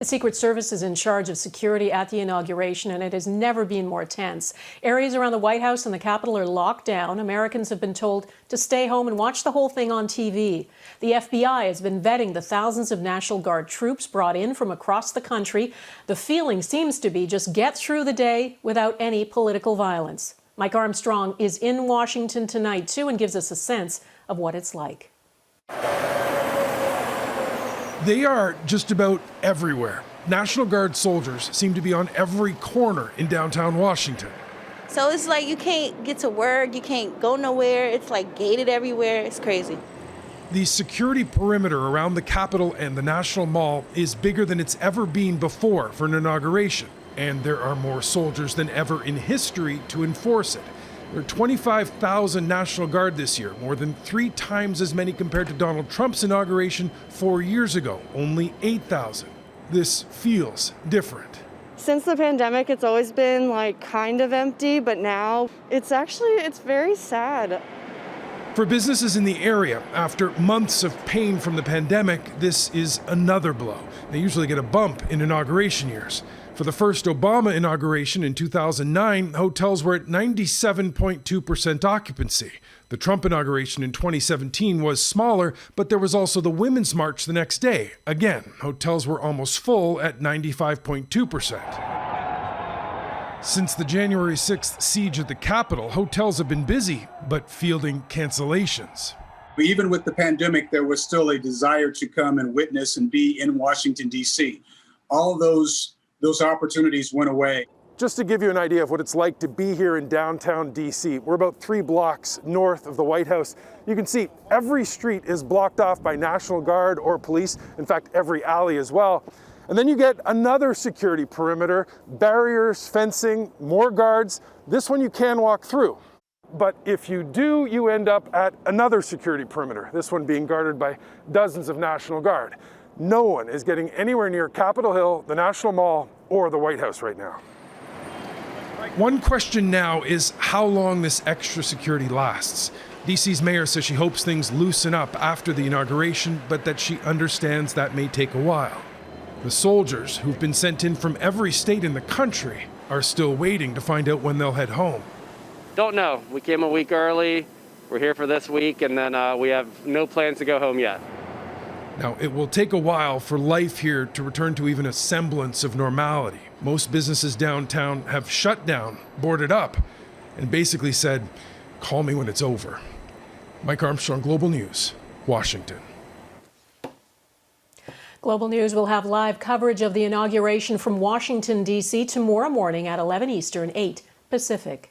The Secret Service is in charge of security at the inauguration, and it has never been more tense. Areas around the White House and the Capitol are locked down. Americans have been told to stay home and watch the whole thing on TV. The FBI has been vetting the thousands of National Guard troops brought in from across the country. The feeling seems to be just get through the day without any political violence. Mike Armstrong is in Washington tonight, too, and gives us a sense of what it's like. They are just about everywhere. National Guard soldiers seem to be on every corner in downtown Washington. So it's like you can't get to work, you can't go nowhere. It's like gated everywhere. It's crazy. The security perimeter around the Capitol and the National Mall is bigger than it's ever been before for an inauguration. And there are more soldiers than ever in history to enforce it. There are 25,000 National Guard this year, more than 3 times as many compared to Donald Trump's inauguration 4 years ago, only 8,000. This feels different. Since the pandemic, it's always been like kind of empty, but now it's very sad. For businesses in the area, after months of pain from the pandemic, this is another blow. They usually get a bump in inauguration years. For the first Obama inauguration in 2009, hotels were at 97.2% occupancy. The Trump inauguration in 2017 was smaller, but there was also the Women's March the next day. Again, hotels were almost full at 95.2%. Since the January 6th siege at the Capitol, hotels have been busy, but fielding cancellations. Even with the pandemic, there was still a desire to come and witness and be in Washington, D.C. All of those opportunities went away. Just to give you an idea of what it's like to be here in downtown D.C., we're about 3 blocks north of the White House. You can see every street is blocked off by National Guard or police, in fact, every alley as well. And then you get another security perimeter, barriers, fencing, more guards. This one you can walk through. But if you do, you end up at another security perimeter, this one being guarded by dozens of National Guard. No one is getting anywhere near Capitol Hill, the National Mall, or the White House right now. One question now is how long this extra security lasts. DC's mayor says she hopes things loosen up after the inauguration, but that she understands that may take a while. The soldiers, who've been sent in from every state in the country, are still waiting to find out when they'll head home. Don't know. We came a week early. We're here for this week, and then we have no plans to go home yet. Now, it will take a while for life here to return to even a semblance of normality. Most businesses downtown have shut down, boarded up, and basically said, call me when it's over. Mike Armstrong, Global News, Washington. Global News will have live coverage of the inauguration from Washington, D.C. tomorrow morning at 11 Eastern, 8 Pacific.